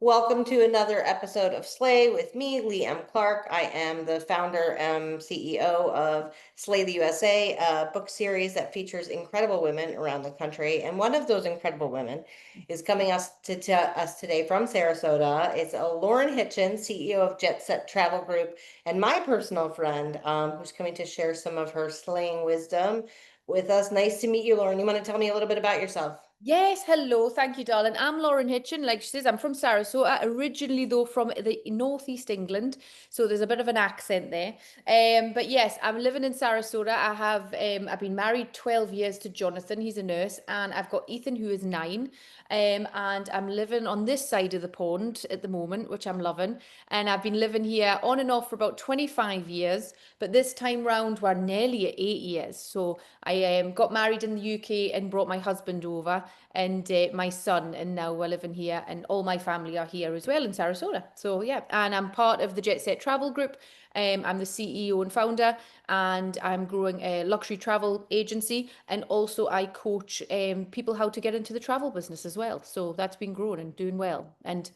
Welcome to another episode of Slay with me, Leigh M. Clark. I am the founder and CEO of Slay the USA, a book series that features incredible women around the country. And one of those incredible women is coming to us today from Sarasota. It's Lauren Hitchen, CEO of Jet Set Travel Group, and my personal friend, who's coming to share some of her slaying wisdom with us. Nice to meet you, Lauren. You want to tell me a little bit about yourself? Yes, hello. Thank you, darling. I'm Lauren Hitchen. Like she says, I'm from Sarasota, originally though from the northeast England. So there's a bit of an accent there. But yes, I'm living in Sarasota. I've been married 12 years to Jonathan. He's a nurse, and I've got Ethan, who is 9. And I'm living on this side of the pond at the moment, which I'm loving. And I've been living here on and off for about 25 years. But this time round, we're nearly at 8 years. So I got married in the UK and brought my husband over and my son, and now we're living here, and all my family are here as well in Sarasota. So yeah, and I'm part of the Jet Set Travel Group. I'm the CEO and founder, and I'm growing a luxury travel agency, and also I coach people how to get into the travel business as well. So that's been growing and doing well, and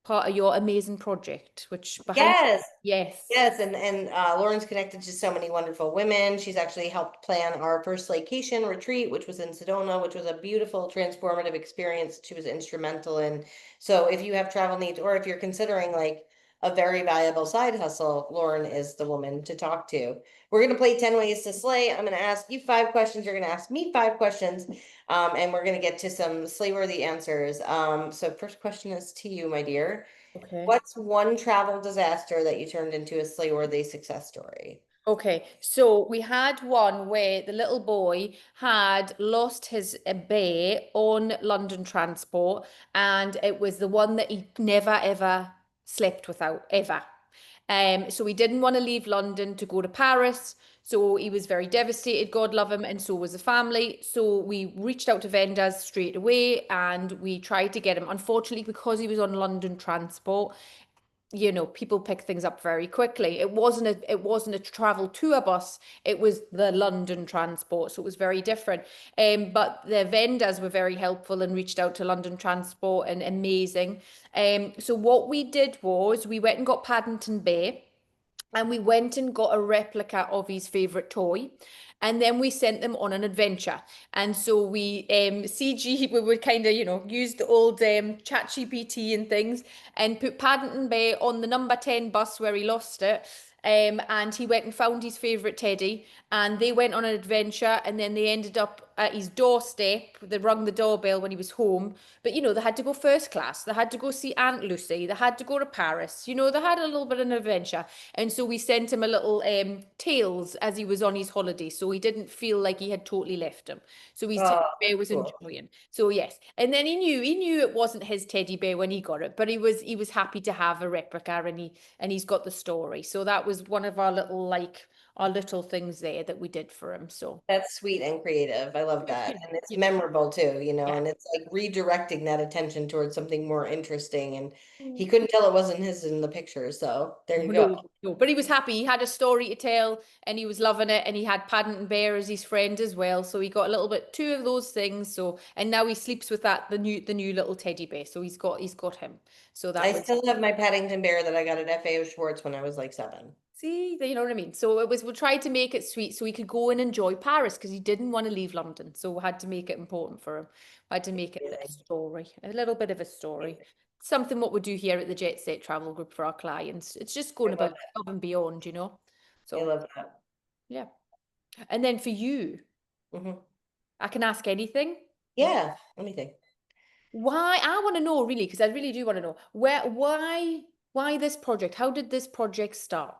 part of your amazing project, which behind, Yes. yes. Yes, and Lauren's connected to so many wonderful women. She's actually helped plan our first Slaycation retreat, which was in Sedona, which was a beautiful, transformative experience. She was instrumental in. So if you have travel needs, or if you're considering like a very valuable side hustle, Lauren is the woman to talk to. We're going to play 10 ways to slay. I'm going to ask you 5 questions. You're going to ask me 5 questions, and we're going to get to some slay-worthy answers. So first question is to you, my dear. Okay. What's one travel disaster that you turned into a slay-worthy success story? Okay, so we had one where the little boy had lost his bear on London transport, and it was the one that he never ever slept without, ever. So he didn't want to leave London to go to Paris. So he was very devastated, God love him, and so was the family. So we reached out to vendors straight away and we tried to get him. Unfortunately, because he was on London transport, people pick things up very quickly. It wasn't a travel tour bus, it was the London transport, so it was very different. But the vendors were very helpful and reached out to London Transport, and amazing. So what we did was we went and got Paddington Bear, and we went and got a replica of his favorite toy, and then we sent them on an adventure. And so we CG we would kind of use the old chat GPT and things, and put Paddington Bear on the number 10 bus where he lost it. And he went and found his favorite teddy, and they went on an adventure, and then they ended up at his doorstep. They rung the doorbell when he was home, but they had to go first class. They had to go see Aunt Lucy. They had to go to Paris. They had a little bit of an adventure. And so we sent him a little tales as he was on his holiday, so he didn't feel like he had totally left him. So his teddy Oh, bear was cool. enjoying. So yes, and then he knew it wasn't his teddy bear when he got it, but he was happy to have a replica, and he's got the story. So that was one of our little things there that we did for him. So That's sweet and creative. I love that. And it's yeah, memorable too, yeah. and it's like redirecting that attention towards something more interesting. And he Mm. couldn't tell it wasn't his in the picture. So there you go. No, no, but he was happy. He had a story to tell, and he was loving it. And he had Paddington Bear as his friend as well, so he got a little bit two of those things. So, and now he sleeps with the new little teddy bear. So he's got him. So that I was, still have my Paddington Bear that I got at FAO Schwartz when I was like 7. see, you know what I mean. So it was, we tried to make it sweet so he could go and enjoy Paris because he didn't want to leave London. So we had to make it important for him. We had to make it a story, a little bit of a story. Something what we do here at the Jet Set Travel Group for our clients. It's just I going love about above and beyond. that. I So love that. yeah. And then for you, Hmm. I can ask anything. Yeah. Let me think. Why? I want to know really, because I really do want to know why this project? How did this project start?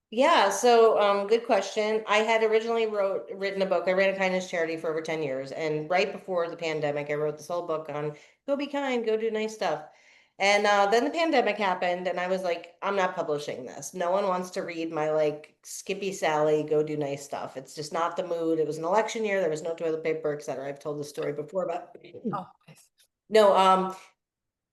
Yeah, so good question. I had originally written a book. I ran a kindness charity for over 10 years. And right before the pandemic, I wrote this whole book on go be kind, go do nice stuff. And then the pandemic happened, and I was like, I'm not publishing this. No one wants to read my like Skippy Sally, go do nice stuff. It's just not the mood. It was an election year, there was no toilet paper, etc. I've told this story before, but Oh, yes. no,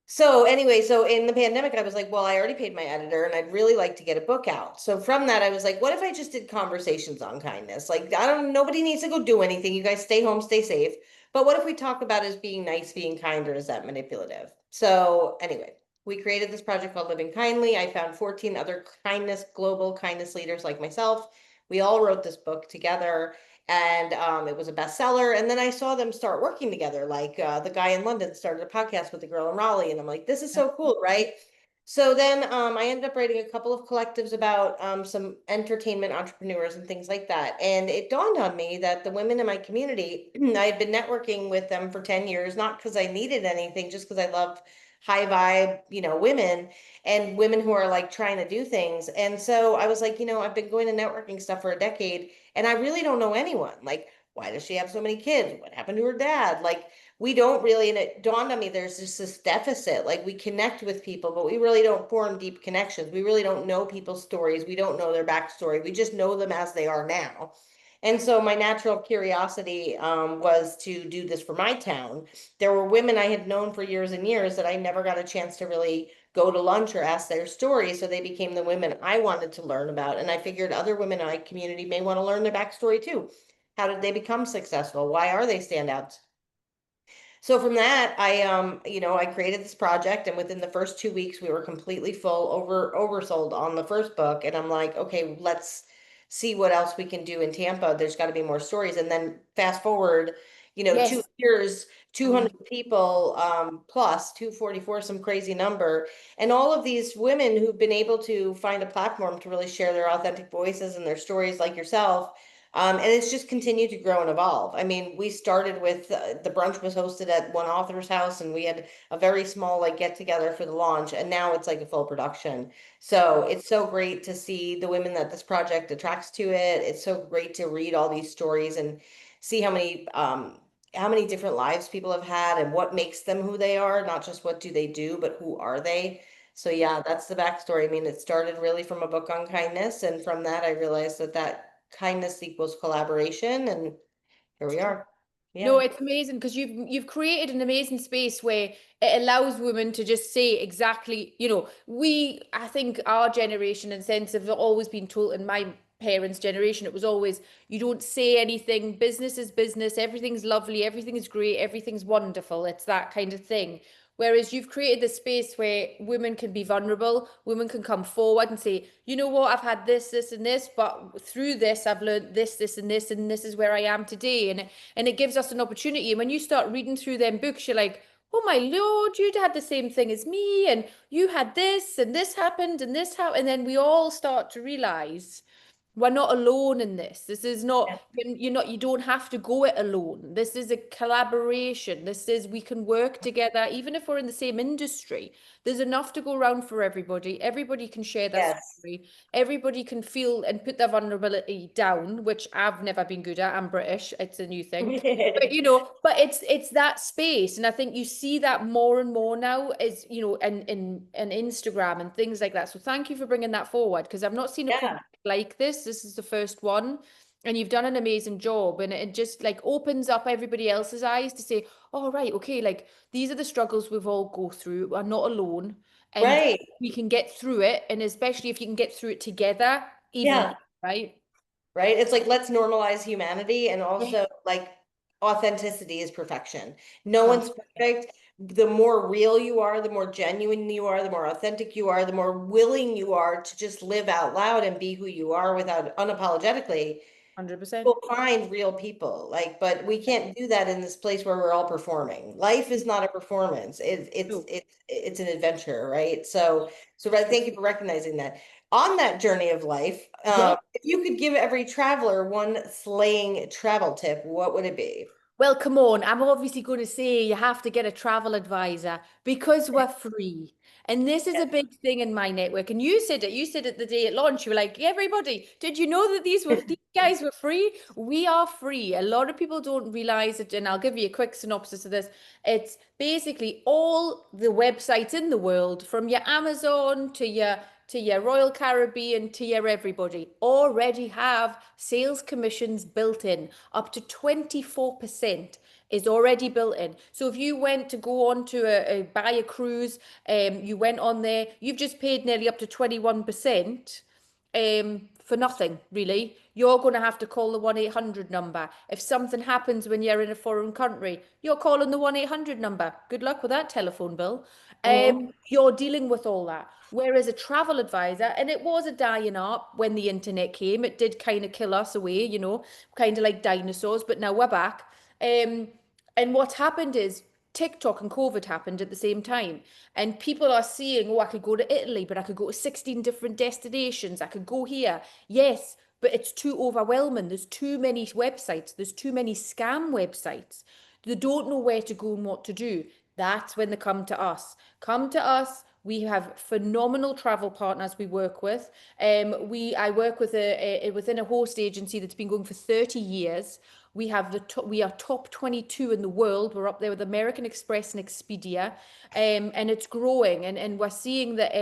so anyway, so in the pandemic, I was like, well, I already paid my editor and I'd really like to get a book out. So from that, I was like, what if I just did conversations on kindness? Like, nobody needs to go do anything. You guys stay home, stay safe. But what if we talk about as being nice, being kind, or is that manipulative? So anyway, we created this project called Living Kindly. I found 14 other global kindness leaders like myself. We all wrote this book together, and it was a bestseller. And then I saw them start working together. Like the guy in London started a podcast with the girl in Raleigh, and I'm like, this is so cool, right? So then I ended up writing a couple of collectives about some entertainment entrepreneurs and things like that. And it dawned on me that the women in my community, I had been networking with them for 10 years, not because I needed anything, just because I love high vibe, women and women who are like trying to do things. And so I was like, I've been going to networking stuff for a decade and I really don't know anyone. Like, why does she have so many kids? What happened to her dad? Like, we don't really, and it dawned on me there's just this deficit. Like, we connect with people, but we really don't form deep connections. We really don't know people's stories. We don't know their backstory. We just know them as they are now. And so my natural curiosity was to do this for my town. There were women I had known for years and years that I never got a chance to really go to lunch or ask their story. So they became the women I wanted to learn about. And I figured other women in my community may want to learn their backstory too. How did they become successful? Why are they standouts? So from that, I created this project, and within the first 2 weeks, we were completely oversold on the first book. And I'm like, okay, let's see what else we can do in Tampa. There's got to be more stories. And then fast forward, Yes. 2 years, Mm. 200 people, plus 244, some crazy number. And all of these women who've been able to find a platform to really share their authentic voices and their stories like yourself. And it's just continued to grow and evolve. I mean, we started with the brunch was hosted at one author's house, and we had a very small like get together for the launch, and now it's like a full production. So it's so great to see the women that this project attracts to it. It's so great to read all these stories and see how many different lives people have had and what makes them who they are, not just what do they do, but who are they. So yeah, that's the backstory. I mean, it started really from a book on kindness, and from that I realized that kindness equals collaboration, and here we are. No, Yeah. it's amazing because you've created an amazing space where it allows women to just say exactly, I think our generation and sense have always been told, in my parents' generation, it was always you don't say anything, business is business, everything's lovely, everything is great, everything's wonderful. It's that kind of thing. Whereas you've created this space where women can be vulnerable, women can come forward and say, you know what, I've had this, and this, but through this, I've learned this, and this is where I am today. And it gives us an opportunity. And when you start reading through them books, you're like, oh my Lord, you'd had the same thing as me, and you had this, and this happened, and this happened. And then we all start to realize we're not alone in this. This is not, you don't have to go it alone. This is a collaboration. This is, we can work together, even if we're in the same industry. There's enough to go around for everybody. Everybody can share their Yes. story. Everybody can feel and put their vulnerability down, which I've never been good at. I'm British. It's a new thing. But but it's that space. And I think you see that more and more now is, in Instagram and things like that. So thank you for bringing that forward because I've not seen a Yeah. project like this. This is the first one. And you've done an amazing job. And it just like opens up everybody else's eyes to say, oh, right, okay, like these are the struggles we've all go through. We're not alone. And Right. we can get through it. And especially if you can get through it together, even Yeah. better, right? Right. It's like let's normalize humanity, and Yeah. also like authenticity is perfection. No Um, one's perfect. The more real you are, the more genuine you are, the more authentic you are, the more willing you are to just live out loud and be who you are without unapologetically. 100%. We'll find real people, like, but we can't do that in this place where we're all performing. Life is not a performance. No. It's an adventure, right? So right, thank you for recognizing that. On that journey of life, Yeah. if you could give every traveler one slaying travel tip, what would it be? Well, come on. I'm obviously going to say you have to get a travel advisor because we're free. And this is a big thing in my network. And you said it. You said it the day at launch. You were like, everybody, did you know that these guys were free? We are free. A lot of people don't realize it. And I'll give you a quick synopsis of this. It's basically all the websites in the world, from your Amazon to your Royal Caribbean, to your everybody, already have sales commissions built in. Up to 24% is already built in. So if you went to go on to buy a cruise, you went on there, you've just paid nearly up to 21% for nothing, really. You're going to have to call the 1-800 number. If something happens when you're in a foreign country, you're calling the 1-800 number. Good luck with that telephone bill. Hmm. You're dealing with all that. Whereas a travel advisor, and it was a dying art when the internet came, it did kind of kill us away, kind of like dinosaurs, but now we're back. Um, and what happened is TikTok and COVID happened at the same time. And people are seeing, oh, I could go to Italy, but I could go to 16 different destinations. I could go here. Yes, but it's too overwhelming. There's too many websites. There's too many scam websites. They don't know where to go and what to do. That's when they come to us. Come to us. We have phenomenal travel partners we work with. I work with within a host agency that's been going for 30 years. We are top 22 in the world. We're up there with American Express and Expedia, and it's growing. And we're seeing that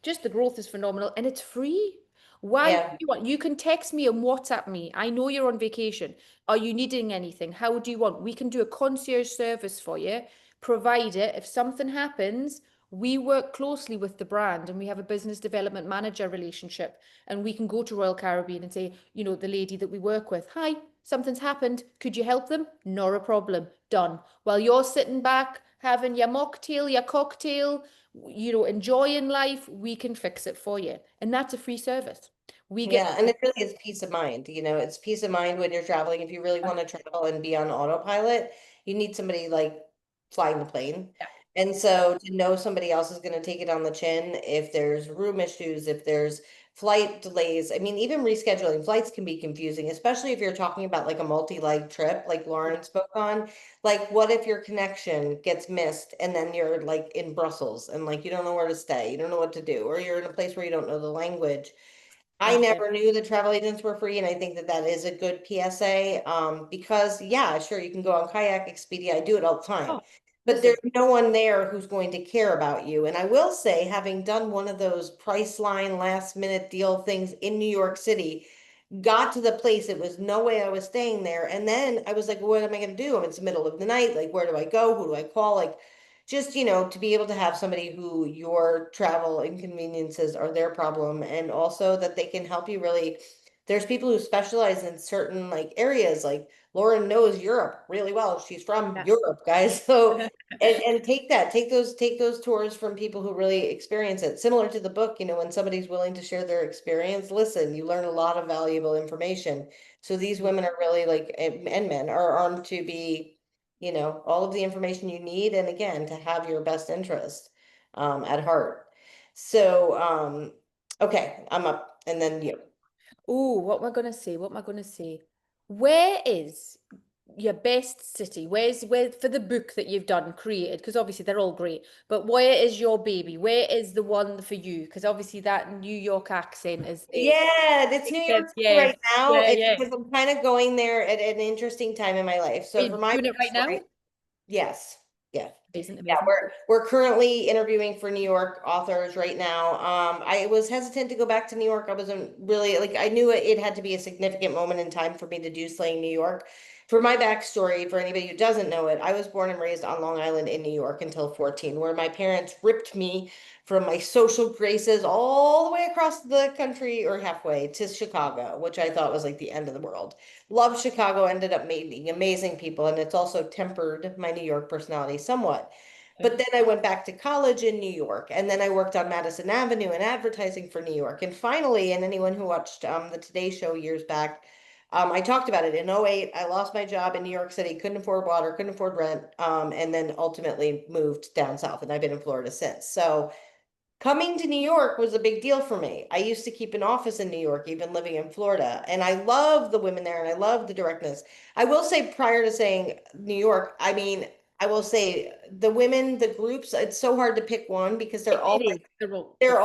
just the growth is phenomenal, and it's free. Why would Yeah. you want? You can text me and WhatsApp me. I know you're on vacation. Are you needing anything? How do you want? We can do a concierge service for you. Provide it. If something happens, we work closely with the brand and we have a business development manager relationship. And we can go to Royal Caribbean and say, the lady that we work with, hi, something's happened. Could you help them? Not a problem. Done. While you're sitting back having your mocktail, your cocktail, enjoying life, we can fix it for you. And that's a free service. We get Yeah, and it really is peace of mind. It's peace of mind when you're traveling. If you really want to travel and be on autopilot, you need somebody like flying the plane. yeah, And so to know somebody else is going to take it on the chin if there's room issues, if there's flight delays. I mean, even rescheduling flights can be confusing, especially if you're talking about like a multi-leg trip, like Lauren spoke on. Like, what if your connection gets missed and then you're like in Brussels and like you don't know where to stay, you don't know what to do, or you're in a place where you don't know the language. I that's it. never knew that travel agents were free, and I think that that is a good PSA. Because yeah, sure, you can go on Kayak Expedia. I do it all the time, Oh, but there's listen. no one there who's going to care about you. And I will say, having done one of those Priceline last minute deal things in New York City, got to the place, it was no way I was staying there. And then I was like, what am I going to do? It's the middle of the night. Like, where do I go? Who do I call? Like, just, to be able to have somebody who your travel inconveniences are their problem, and also that they can help you really. There's people who specialize in certain like areas. Like Lauren knows Europe really well. She's from Yeah. Europe, guys. So and take those tours from people who really experience it. Similar to the book, when somebody's willing to share their experience, listen, you learn a lot of valuable information. So these women are really like, and men are armed to be, all of the information you need, and again, to have your best interest at heart. So okay, I'm up, and then you. Oh, what am I gonna say? What am I gonna say? Where is your best city? Where for the book that you've done, created? Because obviously they're all great, but where is your baby? Where is the one for you? Because obviously that New York accent is there. Yeah, it's New York City Yes, right now. yeah, It's yeah. because I'm kind of going there at an interesting time in my life. Are So for you my doing it right story, now? yes. Yeah. Amazing, Yeah, amazing. we're currently interviewing for New York authors right now. I was hesitant to go back to New York. I wasn't really like, I knew it had to be a significant moment in time for me to do Slaying New York. For my backstory, for anybody who doesn't know it, I was born and raised on Long Island in New York until 14, where my parents ripped me from my social graces all the way across the country or halfway to Chicago, which I thought was like the end of the world. Loved Chicago, ended up meeting amazing people, and it's also tempered my New York personality somewhat. But then I went back to college in New York, and then I worked on Madison Avenue in advertising for New York. And finally, and anyone who watched the Today Show years back, I talked about it in '08. I lost my job in New York City, couldn't afford water, couldn't afford rent, and then ultimately moved down south, and I've been in Florida since. So coming to New York was a big deal for me. I used to keep an office in New York, even living in Florida, and I love the women there and I love the directness. I will say, prior to saying New York, I mean, I will say the women, the groups, it's so hard to pick one because they're all It like, is. They're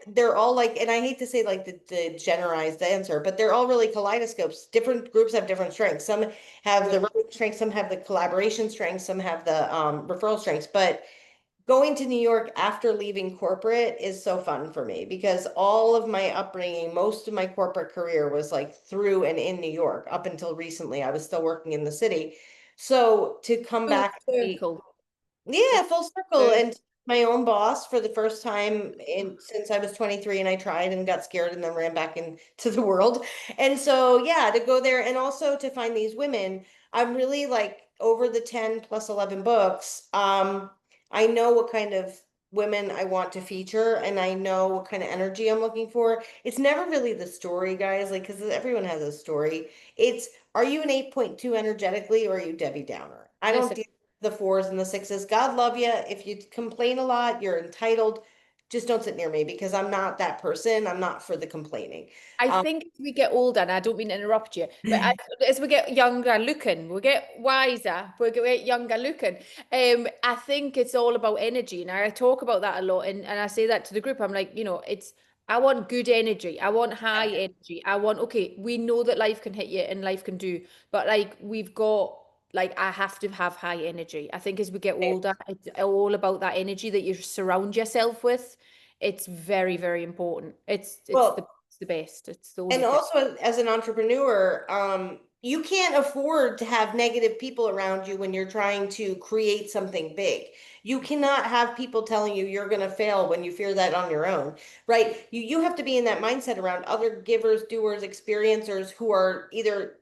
they're all like, and I hate to say like the generalized answer, but they're all really kaleidoscopes. Different groups have different strengths. Some have the writing strengths, some have the collaboration strengths, some have the referral strengths, but going to New York after leaving corporate is so fun for me because all of my upbringing, most of my corporate career was like through and in New York. Up until recently, I was still working in the city. So to come full back, circle. yeah, It's full circle. full And my own boss for the first time in since I was 23, and I tried and got scared and then ran back into the world. And so yeah, to go there and also to find these women, I'm really like over the 10 plus 11 books. I know what kind of women I want to feature and I know what kind of energy I'm looking for. It's never really the story, guys, like because everyone has a story. It's are you an 8.2 energetically or are you Debbie Downer? I don't Listen, deal the fours and the sixes. God love you. If you complain a lot, you're entitled. Just don't sit near me because I'm not that person. I'm not for the complaining. I Um, think as we get older, and I don't mean to interrupt you, but as we get younger looking, we get wiser, we get younger looking. I think it's all about energy. And I talk about that a lot, and I say that to the group. I'm like, I want good energy. I want high energy. I want, okay, we know that life can hit you and life can do, but like we've got, like, I have to have high energy. I think as we get older, it's all about that energy that you surround yourself with. It's very, very important. well, It's the best. It's the and only thing. also as an entrepreneur, you can't afford to have negative people around you when you're trying to create something big. You cannot have people telling you you're going to fail when you fear that on your own, right? You have to be in that mindset around other givers, doers, experiencers who are either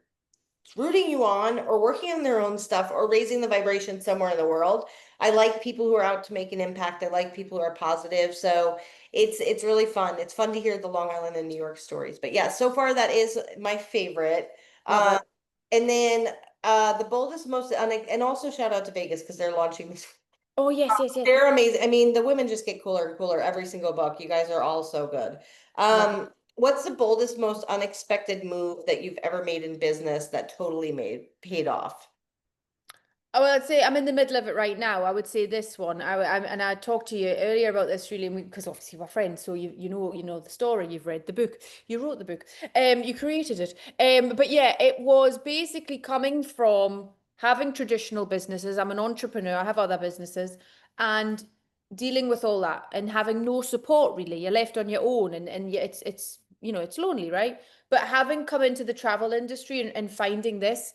rooting you on or working on their own stuff or raising the vibration somewhere in the world. I like people who are out to make an impact. I like people who are positive. So it's really fun. It's fun to hear the Long Island and New York stories. But yeah, so far that is my favorite. Love Uh, it. and then the boldest, most and also shout out to Vegas because they're launching these. Oh, yes, yes, yes. They're amazing. I mean, the women just get cooler and cooler every single book. You guys are all so good. Love. What's the boldest, most unexpected move that you've ever made in business that totally made paid off? I would say I'm in the middle of it right now. I would say this one. And I talked to you earlier about this really, because obviously we're friends, so you know the story. You've read the book, you wrote the book, you created it. But yeah, it was basically coming from having traditional businesses. I'm an entrepreneur. I have other businesses, and dealing with all that and having no support really. You're left on your own, and it's it's lonely, right? But having come into the travel industry and finding this.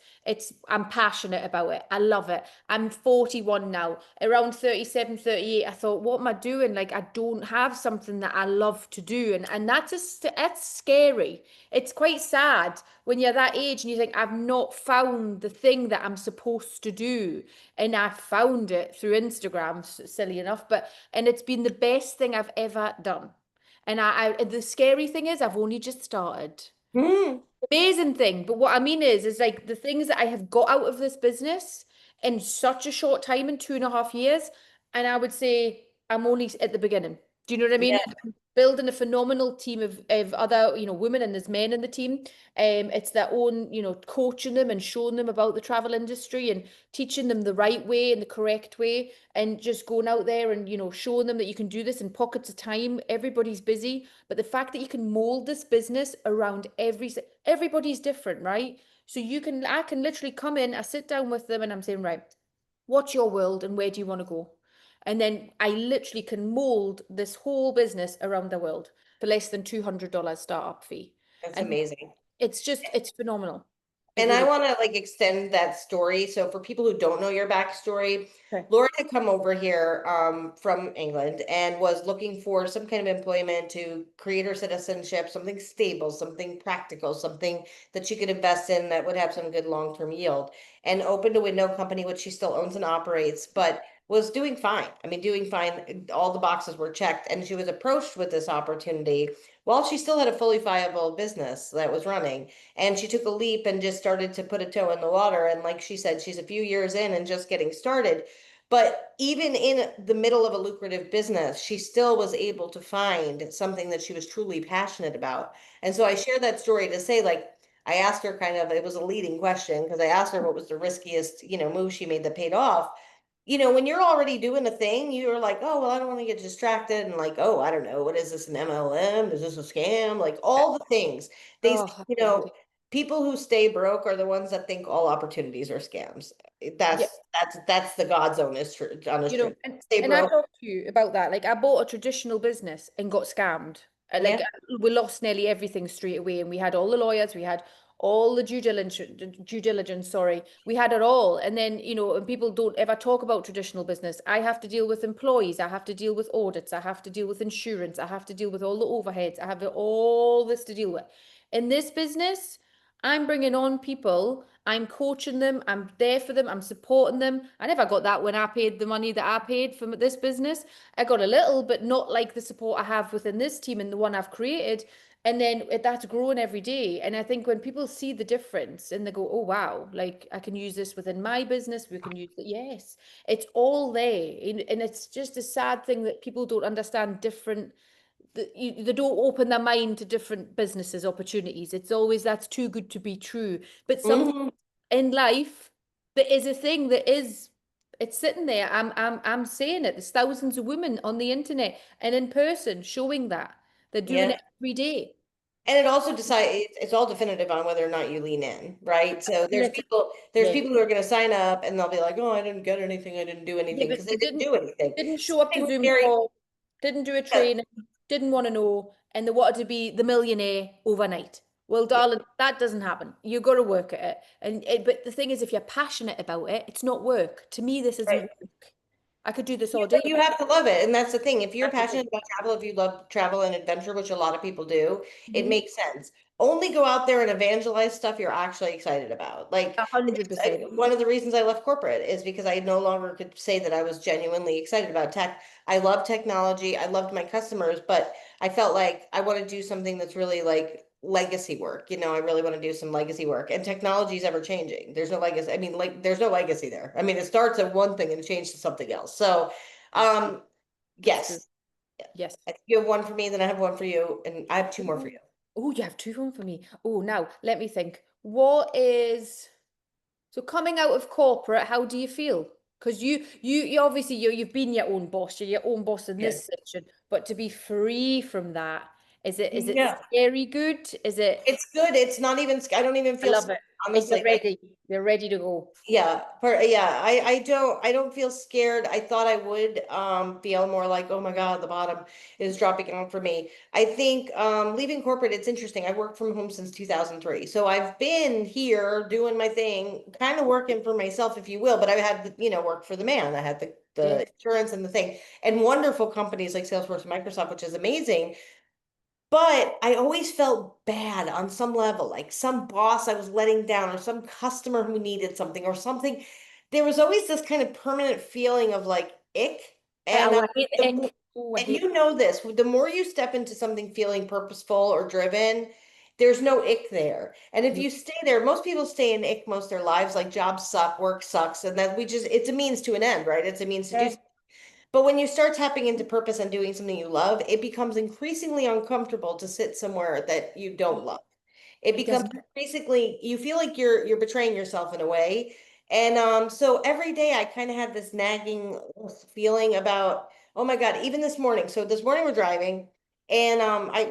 I'm passionate about it. I love it. I'm 41 now. Around 37, 38, I thought, what am I doing? Like, I don't have something that I love to do. And that's scary. It's quite sad when you're that age and you think, I've not found the thing that I'm supposed to do. And I found it through Instagram, silly enough, and it's been the best thing I've ever done. And the scary thing is I've only just started. Hmm. Amazing thing. But what I mean is like the things that I have got out of this business in such a short time, in 2.5 years. And I would say I'm only at the beginning. Do you know what I mean? Yeah, Building a phenomenal team of other, women, and there's men in the team. It's their own, coaching them and showing them about the travel industry and teaching them the right way and the correct way, and just going out there and, showing them that you can do this in pockets of time. Everybody's busy, but the fact that you can mold this business around everybody's different, right? So I can literally come in, I sit down with them and I'm saying, right, what's your world and where do you want to go? And then I literally can mold this whole business around the world for less than $200 startup fee. that's And amazing. it's phenomenal. It And I really want to like extend that story. So for people who don't know your backstory, okay. Laura had come over here from England and was looking for some kind of employment to create her citizenship, something stable, something practical, something that she could invest in that would have some good long-term yield. And opened a window company, which she still owns and operates, but was doing fine. I mean, doing fine. All the boxes were checked, and she was approached with this opportunity while she still had a fully viable business that was running. And she took a leap and just started to put a toe in the water. And like she said, she's a few years in and just getting started. But even in the middle of a lucrative business, she still was able to find something that she was truly passionate about. And so I share that story to say, like, I asked her kind of, it was a leading question because I asked her what was the riskiest, move she made that paid off. When you're already doing a thing, you're like, oh, well, I don't want to get distracted. And like, oh, I don't know. What is this, an MLM? Is this a scam? Like all the things. They say, Oh, absolutely. people who stay broke are the ones that think all opportunities are scams. Yeah. That's the God's honest truth. And Stay I broke. talked to you about that. Like, I bought a traditional business and got scammed. Yeah. We lost nearly everything straight away, and we had all the lawyers, we had all the due diligence, sorry. We had it all. And then, and people don't ever talk about traditional business. I have to deal with employees. I have to deal with audits. I have to deal with insurance. I have to deal with all the overheads. I have all this to deal with. In this business, I'm bringing on people. I'm coaching them. I'm there for them. I'm supporting them. I never got that when I paid the money that I paid for this business. I got a little, but not like the support I have within this team and the one I've created. And then that's growing every day. And I think when people see the difference and they go, oh, wow, like I can use this within my business, we can use it. Yes, it's all there. And it's just a sad thing that people don't understand different, they don't open their mind to different businesses, opportunities. It's always that's too good to be true. But something Mhm. in life that is a thing that is, it's sitting there. I'm saying it. There's thousands of women on the internet and in person showing that. They're doing Yeah. it every day. And it also it's all definitive on whether or not you lean in, right? So Listen, there's yeah, people who are going to sign up and they'll be like, "Oh, I didn't get anything. I didn't do yeah, anything," but because they they didn't do anything. didn't show Same up to thing with Zoom Gary. call, didn't do a Yeah, training, didn't want to know, and they wanted to be the millionaire overnight. Well, yeah, darling, that doesn't happen. You got to work at it. But the thing is, if you're passionate about it, it's not work. To me, this isn't right. work. I could do this Yeah, all day. but you have to love it. And that's the thing. If you're Absolutely. passionate about travel, if you love travel and adventure, which a lot of people do, it Mhm. makes sense. Only go out there and evangelize stuff you're actually excited about. Like, 100%. one of the reasons I left corporate is because I no longer could say that I was genuinely excited about tech. I love technology. I loved my customers, but I felt like I want to do something that's really like legacy work. I really want to do some legacy work. And technology is ever changing. There's no legacy. I mean, like, there's no legacy there. I mean, it starts at one thing and changes to something else. So, um, That's true. yes, Yes. I think you have one for me, then I have one for you, and I have two more for you. Oh, you have two home for me. Oh, now let me think. What is So coming out of corporate, how do you feel? Because you obviously you've been your own boss, you're your own boss in Yeah. this section, but to be free from that, is it Yeah. scary good? Is it It's good. It's not even, I don't even I feel love scared, it. You're honestly. Like, ready. You're ready to go. yeah, yeah. I don't feel scared. I thought I would feel more like, oh my God, the bottom is dropping out for me. I think leaving corporate, it's interesting. I've worked from home since 2003. So I've been here doing my thing, kind of working for myself, if you will, but I had, work for the man. I had the Yes. insurance and the thing, and wonderful companies like Salesforce and Microsoft, which is amazing. But I always felt bad on some level, like some boss I was letting down, or some customer who needed something, or something. There was always this kind of permanent feeling of like ick. And Oh, I hate the the ick. mo- Oh, I and hate you know this, the more you step into something feeling purposeful or driven, there's no ick there. And if no. you stay there, most people stay in ick most of their lives, like jobs suck, work sucks, and that it's a means to an end, right? It's a means to do. Yeah. But when you start tapping into purpose and doing something you love, it becomes increasingly uncomfortable to sit somewhere that you don't love. It It becomes doesn't. basically you feel like you're betraying yourself in a way. And so every day I kind of had this nagging feeling about, oh my God, even this morning. So this morning we're driving, and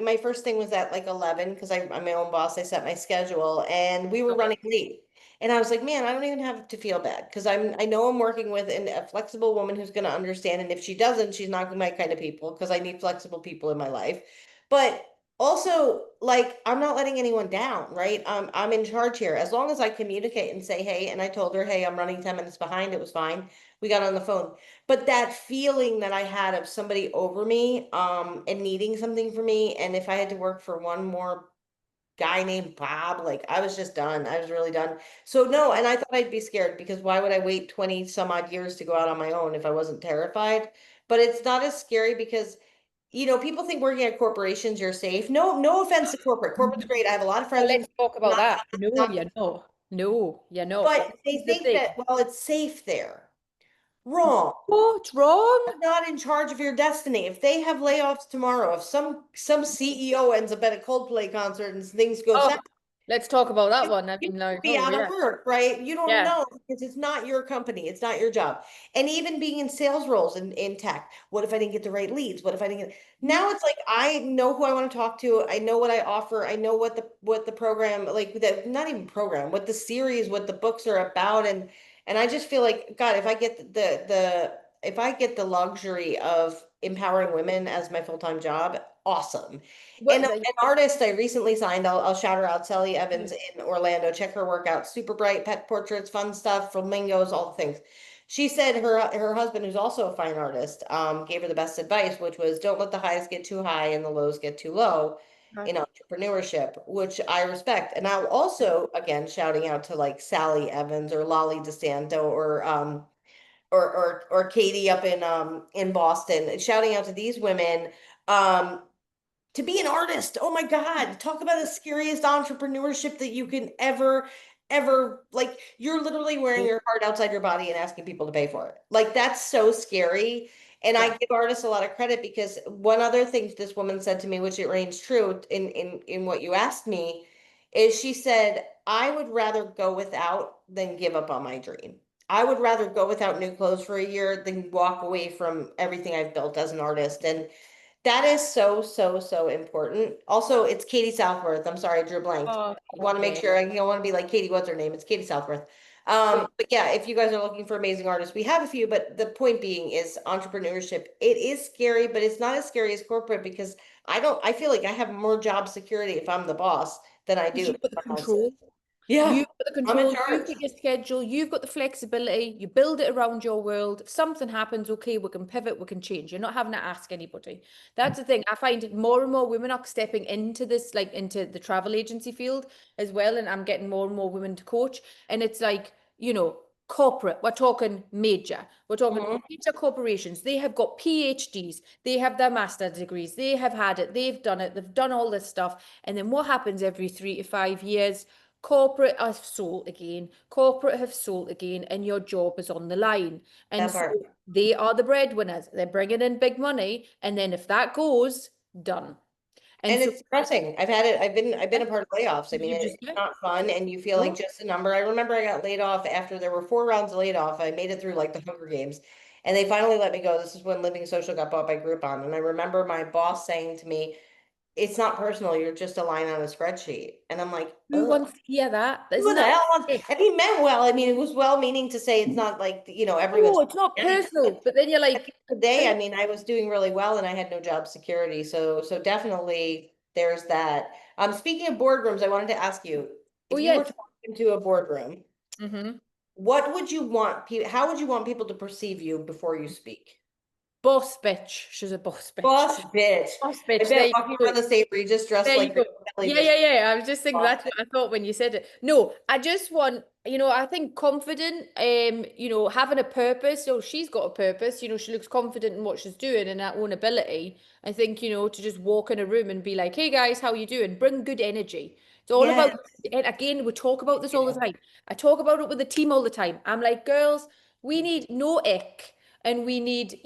my first thing was at like 11 because I'm my own boss. I set my schedule, and we were Okay. running late. And I was like, man, I don't even have to feel bad because I know I'm working with a flexible woman who's going to understand. And if she doesn't, she's not my kind of people because I need flexible people in my life. But also, like, I'm not letting anyone down, right? I'm in charge here. As long as I communicate and say, hey, and I told her, hey, I'm running 10 minutes behind. It was fine. We got on the phone. But that feeling that I had of somebody over me, and needing something for me, and if I had to work for one more guy named Bob. Like, I was just done. I was really done. So no, and I thought I'd be scared because why would I wait 20 some odd years to go out on my own if I wasn't terrified? But it's not as scary because people think working at corporations you're safe. No, no offense to corporate. Corporate's great. I have a lot of Well, friends in, let's talk about not, that. No, not, you're not. No, you're not. but But they this is the think thing. that, well, it's safe there. Wrong. What's wrong? You're not in charge of your destiny. If they have layoffs tomorrow, if some CEO ends up at a Coldplay concert and things go Oh, south, let's talk about that you, one. I you mean, like, could be oh out of yeah, work, right? You don't yeah. know because it's not your company, it's not your job. And even being in sales roles in tech, what if I didn't get the right leads? What if I didn't get now it's like I know who I want to talk to, I know what I offer, I know what the program, like the not even program, what the series, what the books are about, and I just feel like God, if I get the if I get the luxury of empowering women as my full-time job, awesome. And What an the, artist I recently signed, I'll shout her out, Sally Evans in Orlando. Check her work out. Super bright, pet portraits, fun stuff, flamingos, all the things. She said her husband, who's also a fine artist, gave her the best advice, which was don't let the highs get too high and the lows get too low in entrepreneurship, which I respect. And I'll also, again, shouting out to like Sally Evans or Lolly DeSanto or Katie up in Boston, shouting out to these women um to be an artist. Oh my God, talk about the scariest entrepreneurship that you can ever like you're literally wearing your heart outside your body and asking people to pay for it. Like that's so scary. And I yeah. give artists a lot of credit because one other thing this woman said to me, which it reigns true in what you asked me, is she said, I would rather go without than give up on my dream. I would rather go without new clothes for a year than walk away from everything I've built as an artist. And that is so, so, so important. Also, it's Katie Southworth. I'm sorry, I drew a blank. Oh, I want to make okay. sure I don't want to be like Katie, what's her name? It's Katie Southworth. But yeah, if you guys are looking for amazing artists, we have a few, but the point being is entrepreneurship. It is scary, but it's not as scary as corporate because I feel like I have more job security if I'm the boss than I do Because if you've got the someone else is. control. Yeah, You've got the I'm in control, you've charge. got your schedule, you've got the flexibility, you build it around your world. If something happens, okay, we can pivot, we can change. You're not having to ask anybody. That's the thing. I find more and more women are stepping into this, like into the travel agency field as well. And I'm getting more and more women to coach. And it's like, corporate, we're talking major, we're talking Mhm. major corporations. They have got PhDs, they have their master's degrees, they have had it, they've done it, they've done all this stuff. And then what happens every 3 to 5 years? Corporate have sold again, corporate have sold again, and your job is on the line. And That so part. they are the breadwinners. They're bringing in big money, and then if that goes, done. And And so it's depressing. I've had it. I've been a part of layoffs. I mean, you just it's not fun, and you feel like no, just a number. I remember I got laid off after there were 4 rounds of laid off. I made it through like the Hunger Games, and they finally let me go. This is when Living Social got bought by Groupon, and I remember my boss saying to me, "It's not personal. You're just a line on a spreadsheet." And I'm like, who "Ugh, wants to hear that? who Isn't the that hell wants?" it? And he meant well. I mean, it was well-meaning to say it's not like everyone's Oh, it's not anything. personal. But then you're At the like, end of the day, but I mean, I was doing really well and I had no job security. So definitely there's that. Speaking of boardrooms, I wanted to ask you, oh if you were yes. to walk into a boardroom, Mm-hmm. what would you want people, how would you want people to perceive you before you speak? Boss bitch. She's a boss bitch. Boss bitch. Boss I bitch. There bet you walking around go. the St. Regis dressed There you like go. Grace Kelly Yeah, just yeah, yeah. I was just thinking boss that's what I thought when you said it. No, I just want, I think confident, having a purpose. So she's got a purpose, she looks confident in what she's doing and her own ability. I think, to just walk in a room and be like, hey guys, how you doing? Bring good energy. It's all Yes. about, and again, we talk about this all the Yeah. time. I talk about it with the team all the time. I'm like, girls, we need no ick. And we need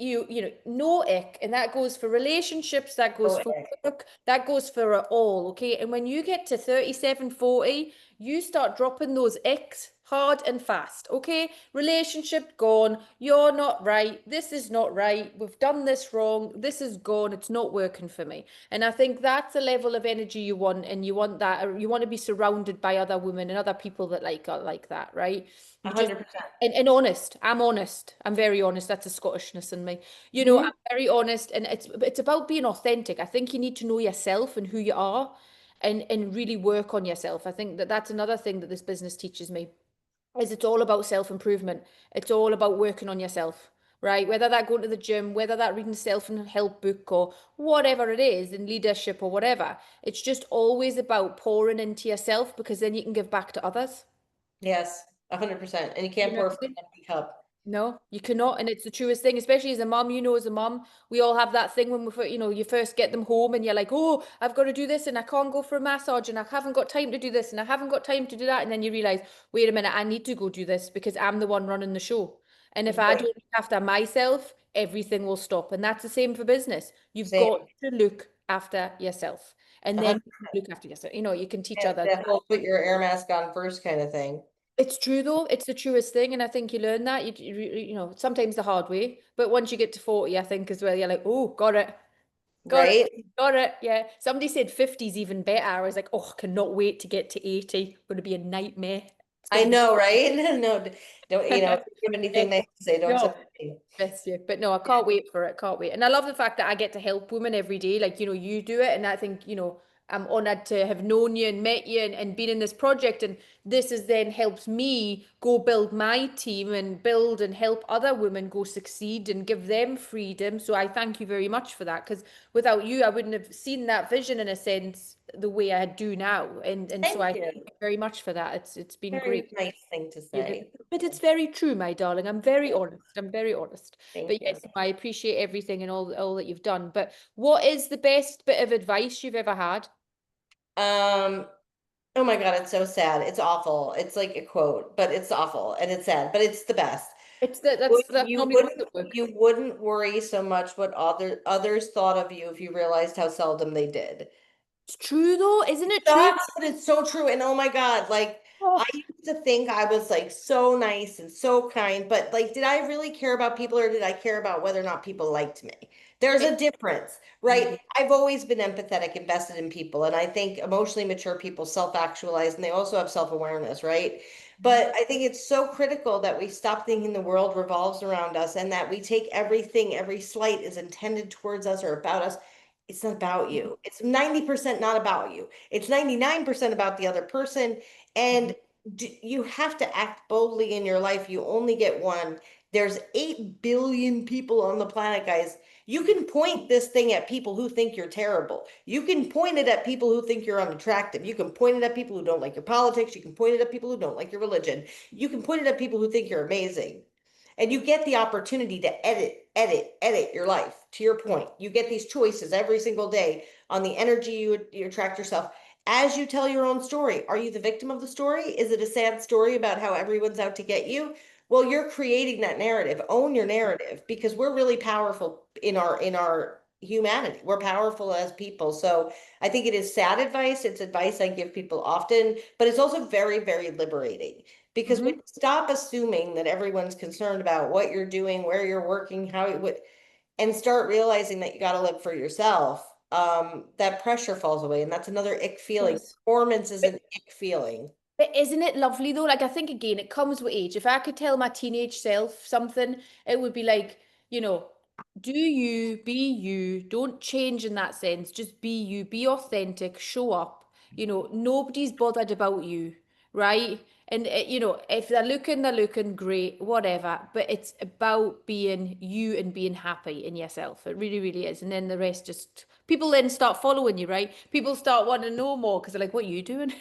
no ick. And that goes for relationships, that goes Oh, for heck. work, that goes for it all. Okay. And when you get to 37, 40, you start dropping those icks hard and fast. Okay. Relationship gone. You're not right. This is not right. We've done this wrong. This is gone. It's not working for me. And I think that's the level of energy you want. And you want that, or you want to be surrounded by other women and other people that are like that, right? You just 100%. and honest. I'm honest. I'm very honest. That's a Scottishness in me. I'm Mhm. very honest, and it's about being authentic. I think you need to know yourself and who you are, and really work on yourself. I think that that's another thing that this business teaches me is it's all about self-improvement. It's all about working on yourself, right? Whether that going to the gym, whether that reading a self-help book or whatever it is in leadership or whatever. It's just always about pouring into yourself because then you can give back to others. Yes, 100%. And you You can't know what pour I from mean? an empty cup. No, you cannot, and it's the truest thing, especially as a mum. As a mum, we all have that thing when you first get them home, and you're like, oh, I've got to do this, and I can't go for a massage, and I haven't got time to do this, and I haven't got time to do that, and then you realize, wait a minute, I need to go do this because I'm the one running the show, and if I Right. don't look after myself, everything will stop, and that's the same for business. You've got Same. to look after yourself, and then 100. look after yourself. You can teach Yeah, others. the whole put your air mask on first kind of thing. It's true though. It's the truest thing, and I think you learn that sometimes the hard way. But once you get to 40, I think as well, you're like, oh, got it, Right? got it. Yeah. Somebody said 50's even better. I was like, oh, I cannot wait to get to 80. Going to be a nightmare. It's I going to be know, right? No, don't, if you have anything yeah. nice to say, don't No, say anything. bless you. But no, I can't wait for it. Can't wait. And I love the fact that I get to help women every day. Like, you do it. And I think, I'm honored to have known you and met you and been in this project. And this has then helped me go build my team and build and help other women go succeed and give them freedom. So I thank you very much for that. Because without you, I wouldn't have seen that vision in a sense the way I do now. And so Thank I you. thank you very much for that. It's been Very great. nice thing to Yeah, but say. it's very true, my darling. I'm very honest. I'm very honest. Thank But you. yes, I appreciate everything and all that you've done. But what is the best bit of advice you've ever had? Um, oh my God, it's so sad. It's awful. It's like a quote, but it's awful and it's sad, but it's the best. It's that Would that's you normally the ones wouldn't that work. you wouldn't worry so much what others thought of you if you realized how seldom they did. It's true though, isn't it true? Sucks, but it's so true. And oh my God, like I Oh, used to think I was like so nice and so kind, but like, did I really care about people or did I care about whether or not people liked me? There's a difference, right? mhm, I've always been empathetic, invested in people, and I think emotionally mature people self-actualize and they also have self-awareness, right? mhm, But I think it's so critical that we stop thinking the world revolves around us and that we take everything, every slight is intended towards us or about us. It's not about mhm, you. It's 90% not about you. It's 99% about the other person. mhm, And you have to act boldly in your life. You only get one. There's 8 billion people on the planet, guys. You can point this thing at people who think you're terrible. You can point it at people who think you're unattractive. You can point it at people who don't like your politics. You can point it at people who don't like your religion. You can point it at people who think you're amazing. And you get the opportunity to edit your life. To your point, you get these choices every single day on the energy you attract yourself as you tell your own story. Are you the victim of the story? Is it a sad story about how everyone's out to get you? Well, you're creating that narrative. Own your narrative because we're really powerful in our humanity. We're powerful as people. So I think it is sad advice. It's advice I give people often, but it's also very, very liberating because when mhm. you stop assuming that everyone's concerned about what you're doing, where you're working, how it would, and start realizing that you got to live for yourself, that pressure falls away. And that's another ick feeling. Yes. Performance is an ick feeling. But isn't it lovely though? Like I think again, it comes with age. If I could tell my teenage self something, it would be like, you know, do you, be you, don't change in that sense. Just be you, be authentic, show up. Nobody's bothered about you, right? And if they're looking great, whatever. But it's about being you and being happy in yourself. It really, really is. And then the rest just people then start following you, right? People start wanting to know more because they're like, "What are you doing?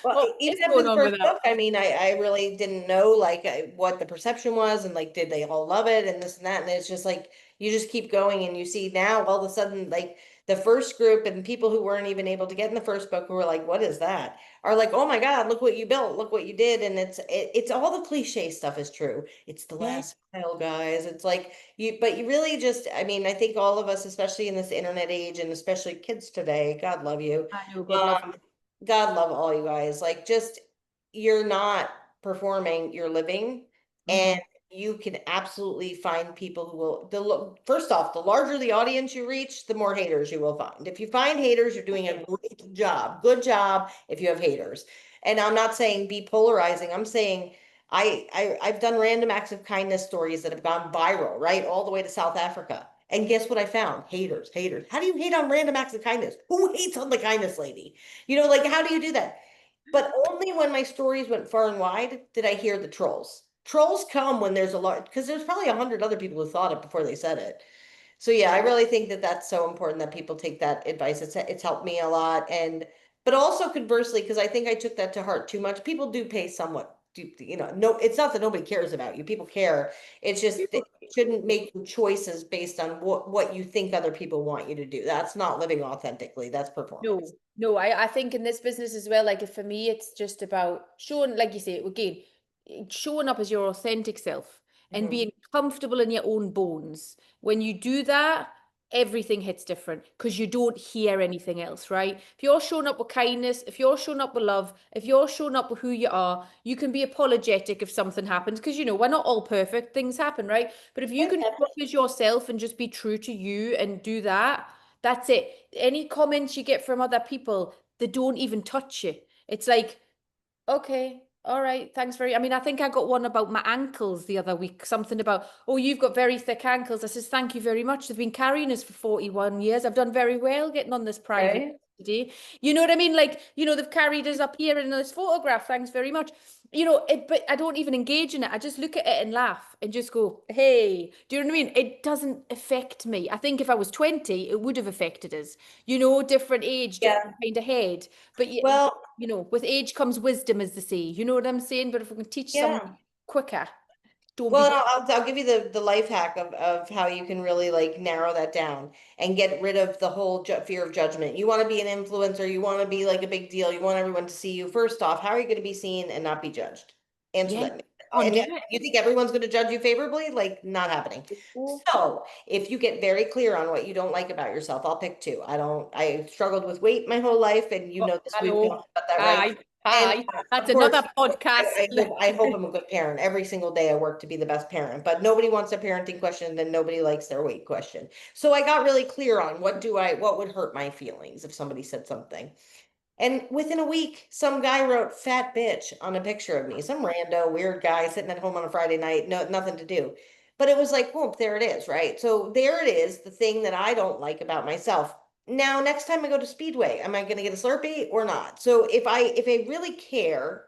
Well, What is even after going the on with first that?" book, I mean, I really didn't know like what the perception was and like, did they all love it and this and that? And it's just like, you just keep going and you see now all of a sudden, like the first group and people who weren't even able to get in the first book who were like, what is that? Are like, oh my God, look what you built, look what you did. And it's all the cliche stuff is true. It's the Yeah, last mile, guys. It's like but you really just, I mean, I think all of us, especially in this internet age and especially kids today, God love you. I know. God love Um, God love all you guys. Like just you're not performing, you're living. you. And you can absolutely find people who will first off, the larger the audience you reach, the more haters you will find. If you find haters, you're doing a Yes. great job. Good job if you have haters. And I'm not saying be polarizing. I'm saying I've done random acts of kindness stories that have gone viral, right? All the way to South Africa. And guess what I found? Haters, haters. How do you hate on random acts of kindness? Who hates on the kindness lady? Like how do you do that? But only when my stories went far and wide did I hear the trolls. Trolls come when there's a lot, because there's probably 100 other people who thought it before they said it. So yeah, I really think that that's so important that people take that advice. It's helped me a lot, and but also conversely, because I think I took that to heart too much. People do pay somewhat. No, it's not that nobody cares about you. People care. It's just that you shouldn't make choices based on what you think other people want you to do. That's not living authentically. That's performance. No, no, I think in this business as well, like if for me, it's just about showing, like you say, again, showing up as your authentic self and Mhm. being comfortable in your own bones. When you do that, everything hits different because you don't hear anything else, right? If you're showing up with kindness, if you're showing up with love, if you're showing up with who you are, you can be apologetic if something happens because we're not all perfect, things happen, right? But if you can show up as yourself and just be true to you and do that, that's it. Any comments you get from other people, they don't even touch you. It's like, okay. All right, thanks very. I mean, I think I got one about my ankles the other week. Something about, oh, you've got very thick ankles. I says, thank you very much. They've been carrying us for 41 years. I've done very well getting on this private Right? today. You know what I mean? Like, they've carried us up here in this photograph. Thanks very much. But I don't even engage in it. I just look at it and laugh and just go, hey, do you know what I mean? It doesn't affect me. I think if I was 20, it would have affected us. Different age, Yeah. different kind of head. But Well, with age comes wisdom, as they say. You know what I'm saying? But if we can teach someone yeah. quicker, don't Well, be. I'll give you the life hack of how you can really like narrow that down and get rid of the whole ju fear of judgment. You want to be an influencer, you want to be like a big deal, you want everyone to see you. First off, how are you going to be seen and not be judged? Answer Yeah, that. on And do if it. you think everyone's going to judge you favorably, like not happening. Oh, So if you get very clear on what you don't like about yourself, I'll pick two. I struggled with weight my whole life, and you know this, we've hello. talked about that, right? Hi. And Hi. That's of course, another podcast. I hope I'm a good parent. Every single day I work to be the best parent, but nobody wants a parenting question, then nobody likes their weight question. So I got really clear on what would hurt my feelings if somebody said something. And within a week, some guy wrote fat bitch on a picture of me, some rando weird guy sitting at home on a Friday night, no, nothing to do. But it was like, whoop, there it is, right? So there it is, the thing that I don't like about myself. Now, next time I go to Speedway, am I going to get a Slurpee or not? So if I really care,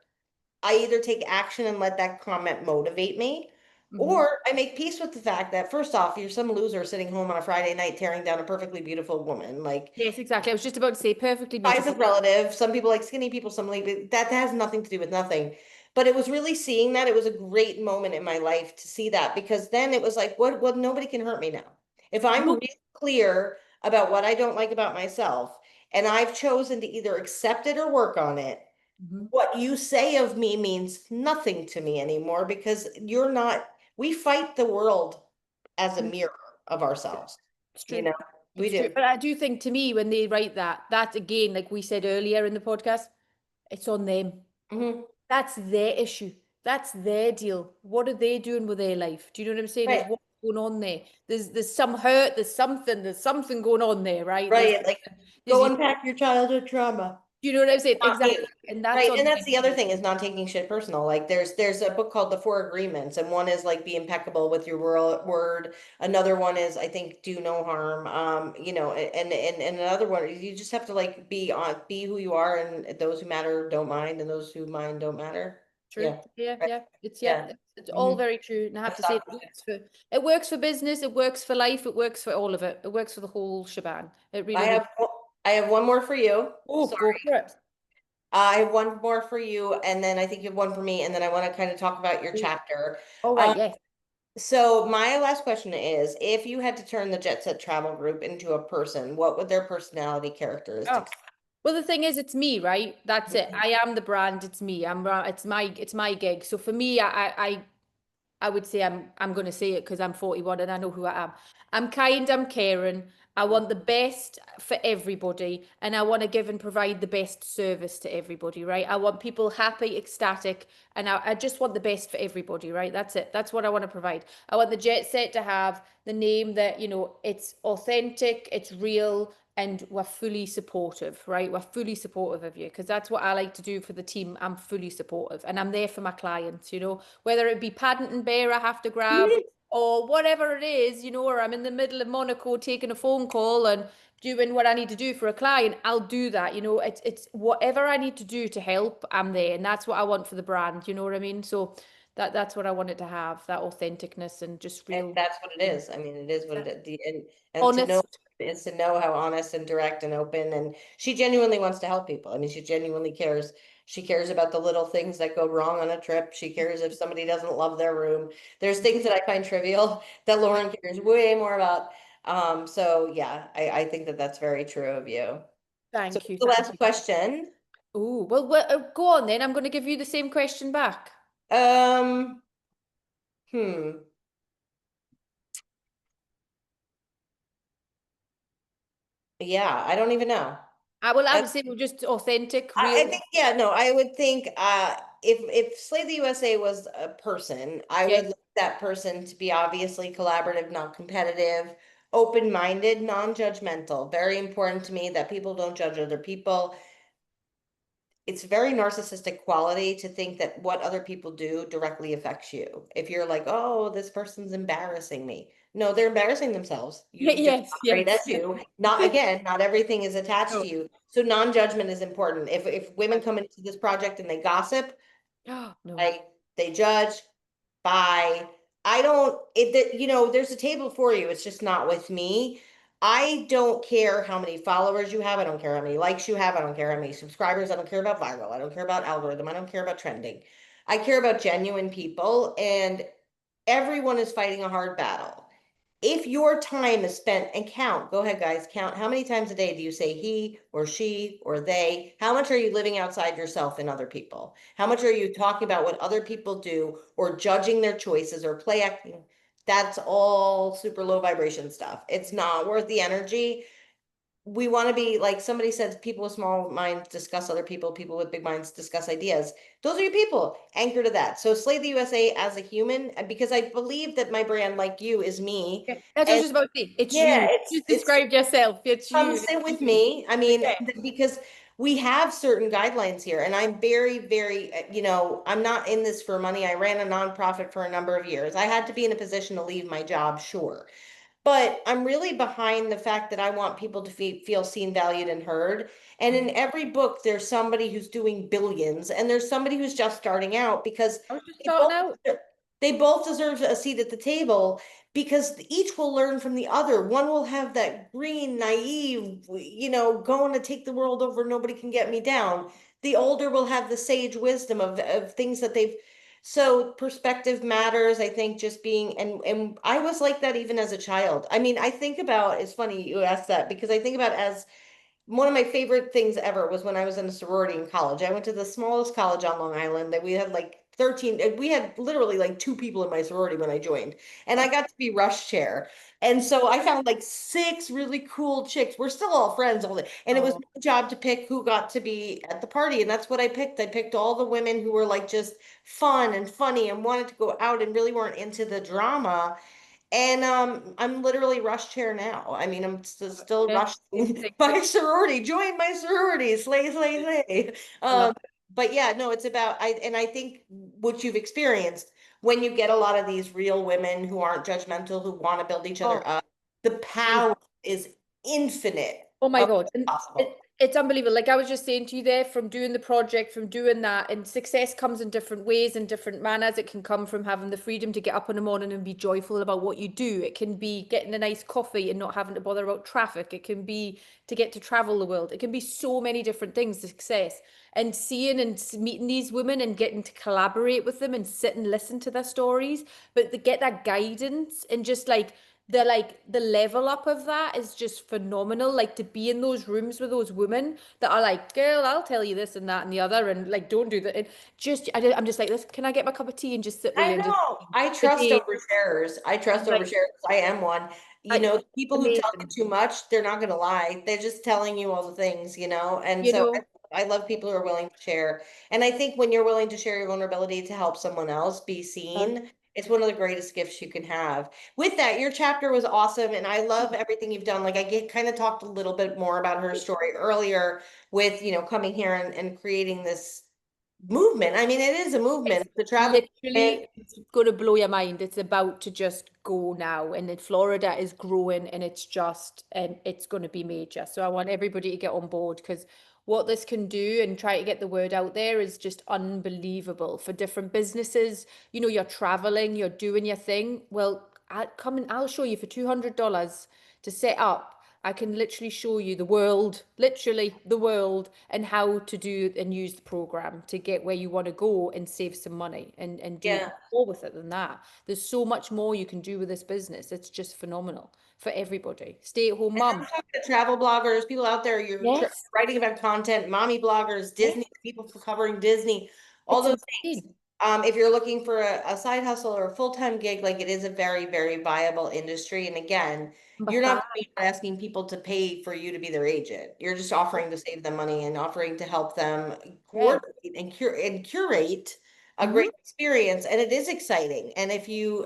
I either take action and let that comment motivate me, Mhm. or I make peace with the fact that first off, you're some loser sitting home on a Friday night tearing down a perfectly beautiful woman. Like Yes, exactly. I was just about to say perfectly size is beautiful. relative. Some people like skinny people, some like that has nothing to do with nothing. But it was really seeing that. It was a great moment in my life to see that because then it was like, what nobody can hurt me now. If I'm No. really clear about what I don't like about myself and I've chosen to either accept it or work on it, Mhm. what you say of me means nothing to me anymore because you're not, we fight the world as a mirror of ourselves. It's You true. know, we It's true. do. But I do think to me, when they write that again, like we said earlier in the podcast, it's on them. Mhm. That's their issue. That's their deal. What are they doing with their life? Do you know what I'm saying? Is Right. what's going on there? There's some hurt, there's something going on there, right? Right. Like There's go you, unpack your childhood trauma. do you know what I'm saying? Not Exactly. me. And that's Right. on And that's them. the other thing is not taking shit personal. Like there's a book called The Four Agreements, and one is like be impeccable with your word. Another one is I think do no harm. And another one you just have to like be who you are, and those who matter don't mind, and those who mind don't matter. True. Yeah. Yeah, Right. yeah. It's Yeah. it's all Hmm. very true. And I have That's to say not- it works for business, it works for life, it works for all of it. It works for the whole shebang. It I really, really. have I have one more for you. Oh, Sorry. go for it. I have one more for you, and then I think you have one for me, and then I want to kind of talk about your chapter. All right, Um, yes. so my last question is, if you had to turn the Jet Set Travel Group into a person, what would their personality Oh. characteristics Well, the thing is, it's me, right? That's it. be? I am the brand. It's me. It's my gig. So for me, I would say I'm going to say it because I'm 41 and I know who I am. I'm kind, I'm caring. I want the best for everybody and I want to give and provide the best service to everybody, right? I want people happy, ecstatic, and I just want the best for everybody, right? That's it. That's what I want to provide. I want the Jet Set to have the name that, it's authentic, it's real, and we're fully supportive, right? We're fully supportive of you because that's what I like to do for the team. I'm fully supportive and I'm there for my clients, whether it be Paddington Bear I have to grab or whatever it is, or I'm in the middle of Monaco taking a phone call and doing what I need to do for a client, I'll do that. It's whatever I need to do to help, I'm there. And that's what I want for the brand, you know what I mean? So that's what I wanted to have, that authenticness and just And real that's what it is. I mean, it is what it is. And to know honest. is to know how honest and direct and open. And she genuinely wants to help people. I mean, she genuinely cares. She cares about the little things that go wrong on a trip. She cares if somebody doesn't love their room. There's things that I find trivial that Lauren cares way more about. So yeah, I think that that's very true of you. So Thank you. the Thank last you. question. Oh, well, go on then. I'm going to give you the same question back. Um, hmm. Yeah, I don't even know. I would say we're just authentic, I real. think, yeah, no, I would think if Slay the USA was a person, I Yeah. would like that person to be obviously collaborative, not competitive, open-minded, non-judgmental. Very important to me that people don't judge other people. it's a very narcissistic quality to think that what other people do directly affects you. If you're like, oh, this person's embarrassing me. No, they're embarrassing themselves. You just Yes, operate yes. as you. Not again, not everything is attached No. to you. So non-judgment is important. If women come into this project and they gossip, No. like they judge, bye. I don't it that there's a table for you. It's just not with me. I don't care how many followers you have. I don't care how many likes you have. I don't care how many subscribers. I don't care about viral. I don't care about algorithm. I don't care about trending. I care about genuine people, and everyone is fighting a hard battle. If your time is spent, and count, go ahead, guys, count how many times a day do you say he or she or they? How much are you living outside yourself and other people? How much are you talking about what other people do or judging their choices or play acting? That's all super low vibration stuff. It's not worth the energy. We want to be like somebody said, people with small minds discuss other people, people with big minds discuss ideas. Those are your people. Anchor to that. So slay the USA as a human, because I believe that my brand, like you, is me. Yeah, that's what I was And just about to say. It's yeah, you. You just it's described yourself. It's come you. sit It's with you. me. I mean, Yeah. because we have certain guidelines here, and I'm very, very, I'm not in this for money. I ran a nonprofit for a number of years. I had to be in a position to leave my job, sure. But I'm really behind the fact that I want people to feel seen, valued, and heard. And in every book, there's somebody who's doing billions, and there's somebody who's just starting out, because I was just they starting both out. they both deserve a seat at the table, because each will learn from the other. One will have that green, naive, going to take the world over, nobody can get me down. The older will have the sage wisdom of things that they've. So perspective matters, I think, just being, and I was like that even as a child. I mean, I think about, it's funny you asked that, because I think about, as one of my favorite things ever was when I was in a sorority in college. I went to the smallest college on Long Island, that we had like 13, we had literally like two people in my sorority when I joined, and I got to be rush chair. And so I found like six really cool chicks. We're still all friends all day. And it was Oh, my job to pick who got to be at the party. And that's what I picked. I picked all the women who were like just fun and funny and wanted to go out and really weren't into the drama. And I'm literally rush chair now. I mean, I'm still yeah. rushing Thank you. my sorority. Join my sorority, slay, slay, slay. I love it. But yeah, no, it's about and I think what you've experienced when you get a lot of these real women who aren't judgmental, who want to build each Oh, other up, the power is infinite oh my of God. what's And possible. it's unbelievable. Like I was just saying to you there, from doing the project, from doing that, and success comes in different ways and different manners. It can come from having the freedom to get up in the morning and be joyful about what you do. It can be getting a nice coffee and not having to bother about traffic. It can be to get to travel the world. It can be so many different things, success. And seeing and meeting these women and getting to collaborate with them and sit and listen to their stories, but to get that guidance and just the level up of that is just phenomenal. Like to be in those rooms with those women that are like, girl, I'll tell you this and that and the other, and like, don't do that. And I'm just like, this. Can I get my cup of tea and just sit with I you and just know. I the trust day? oversharers. I trust I'm like, oversharers. I am one. I People who tell you amazing. too much, they're not going to lie. They're just telling you all the things. And You so know, I love people who are willing to share. And I think when you're willing to share your vulnerability to help someone else be uh, seen, it's one of the greatest gifts you can have. With that, your chapter was awesome, and I love everything you've done. Like I get kind of talked a little bit more about her story earlier with, coming here and creating this movement. I mean, it is a it's movement. The travel. literally it's going to blow your mind. It's about to just go now, and then Florida is growing, and it's going to be major. So I want everybody to get on board because what this can do and try to get the word out there is just unbelievable for different businesses. You're traveling, you're doing your thing. Well, I'll show you for $200 to set up. I can literally show you the world, literally the world, and how to do and use the program to get where you want to go and save some money and do Yeah. more with it than that. There's so much more you can do with this business. It's just phenomenal for everybody. Stay at home And I'm mum. talking to travel bloggers, people out there, you're Yes. writing about content, mommy bloggers, Yes. Disney, people for covering Disney, all It's those things. insane. If you're looking for a side hustle or a full-time gig, like it is a very, very viable industry. And again, you're But not that, going out asking people to pay for you to be their agent. You're just offering to save them money and offering to help them yeah. coordinate and curate a Hmm. great experience. And it is exciting. And if you're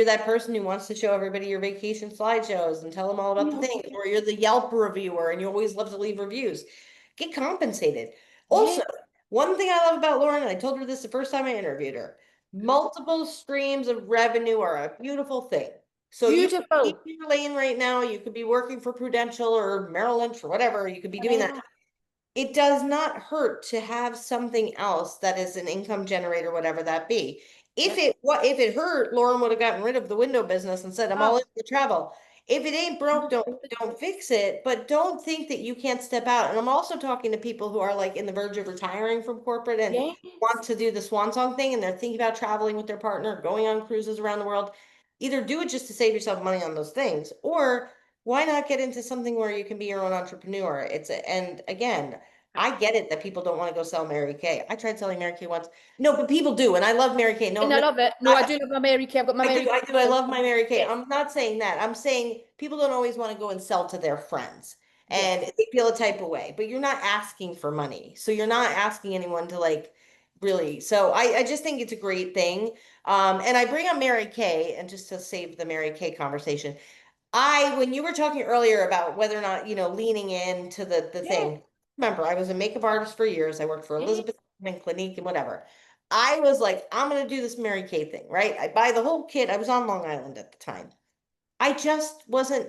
that person who wants to show everybody your vacation slideshows and tell them all about the things, or you're the Yelp reviewer and you always love to leave reviews, get compensated. Yeah. Also, one thing I love about Lauren, and I told her this the first time I interviewed her, multiple streams of revenue are a beautiful thing. So you could be Beautiful. in your lane right now, you could be working for Prudential or Merrill Lynch or whatever, you could be doing that. Whatever. It does not hurt to have something else that is an income generator, whatever that be. If Yep. it hurt, Lauren would have gotten rid of the window business and said, I'm all in Ah, the travel. If it ain't broke, don't fix it, but don't think that you can't step out. And I'm also talking to people who are like in the verge of retiring from corporate and want yes. to do the swan song thing and they're thinking about traveling with their partner, going on cruises around the world. Either do it just to save yourself money on those things, or why not get into something where you can be your own entrepreneur? And again, I get it that people don't want to go sell Mary Kay. I tried selling Mary Kay once. No, but people do, and I love Mary Kay. No, And I no, love it. No, I I, do love my Mary Kay. I've got my I Mary do, Kay I do. I ball. love my Mary Kay. Yes. I'm not saying that. I'm saying people don't always want to go and sell to their friends, and Yes. they feel a type of way. But you're not asking for money, so you're not asking anyone to like really. So I just think it's a great thing. And I bring up Mary Kay, and just to save the Mary Kay conversation, when you were talking earlier about whether or not, leaning into the Yeah. thing, remember, I was a makeup artist for years. I worked for Yeah. Elizabeth and Clinique and whatever. I was like, I'm gonna do this Mary Kay thing, right? I buy the whole kit. I was on Long Island at the time. I just wasn't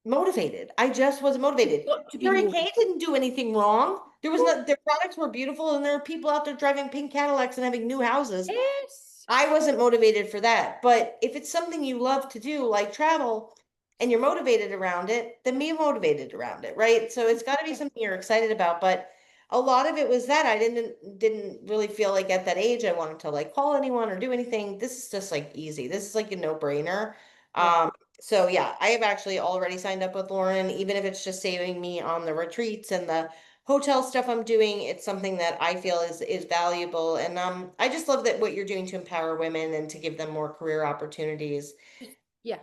motivated. I just wasn't You've motivated. got to be Mary more. Kay didn't do anything wrong. There was not, their products were beautiful, and there are people out there driving pink Cadillacs and having new houses. Yes. I wasn't motivated for that. But if it's something you love to do, like travel, and you're motivated around it, then be motivated around it, right? So it's got to be something you're excited about. But a lot of it was that I didn't really feel like at that age I wanted to like call anyone or do anything. This is just like easy. This is like a no-brainer. Yeah. Um, so yeah, I have actually already signed up with Lauren, even if it's just saving me on the retreats and the hotel stuff I'm doing. It's something that I feel is valuable. And I just love that what you're doing to empower women and to give them more career opportunities. Yeah.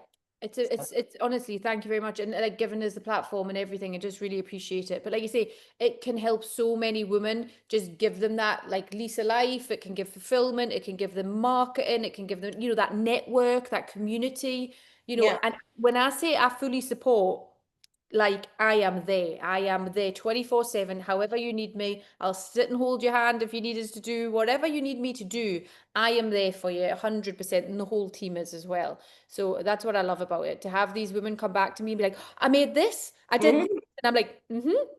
So, It's honestly, thank you very much. And like giving us the platform and everything, I just really appreciate it. But like you say, it can help so many women, just give them that like lease of life. It can give fulfillment, it can give them marketing, it can give them, that network, that community, yeah. and when I say I fully support, like I am there 24/7. However you need me, I'll sit and hold your hand if you need us to do whatever you need me to do. I am there for you 100%, and the whole team is as well. So that's what I love about it. To have these women come back to me and be like, I made this, I did this. Mhm. And I'm like,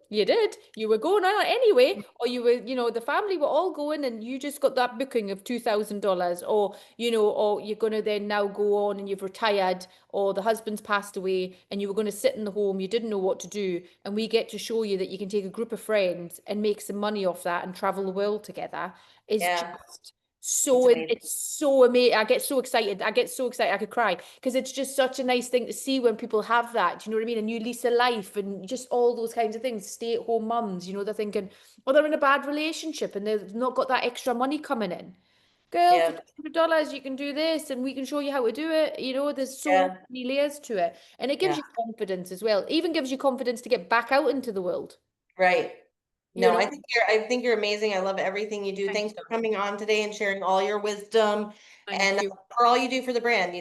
you did. You were going on anyway, or you were, the family were all going and you just got that booking of $2,000, or, or you're going to then now go on and you've retired, or the husband's passed away and you were going to sit in the home, you didn't know what to do. And we get to show you that you can take a group of friends and make some money off that and travel the world together is Yeah, just it's so amazing. it's so amazing. I get so excited. I get so excited I could cry because it's just such a nice thing to see when people have that. Do you know what I mean? A new lease of life and just all those kinds of things. Stay-at-home mums, they're thinking, oh, they're in a bad relationship and they've not got that extra money coming in. Girl, for Yeah, $200 you can do this and we can show you how to do it. There's so yeah, many layers to it. And it gives yeah. you confidence as well. Even gives you confidence to get back out into the world. Right. You No, know? I think you're amazing. I love everything you do. Thank Thanks you. for coming on today and sharing all your wisdom Thank and you. for all you do for the brand.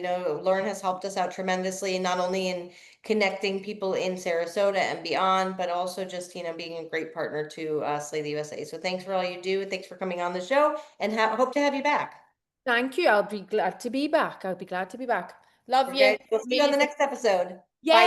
Lauren has helped us out tremendously, not only in connecting people in Sarasota and beyond, but also just, being a great partner to Slay the USA. So thanks for all you do. Thanks for coming on the show and hope to have you back. Thank you. I'll be glad to be back. I'll be glad to be back. Love you. Okay. We'll see you on the Amazing. next episode. Yeah. Bye.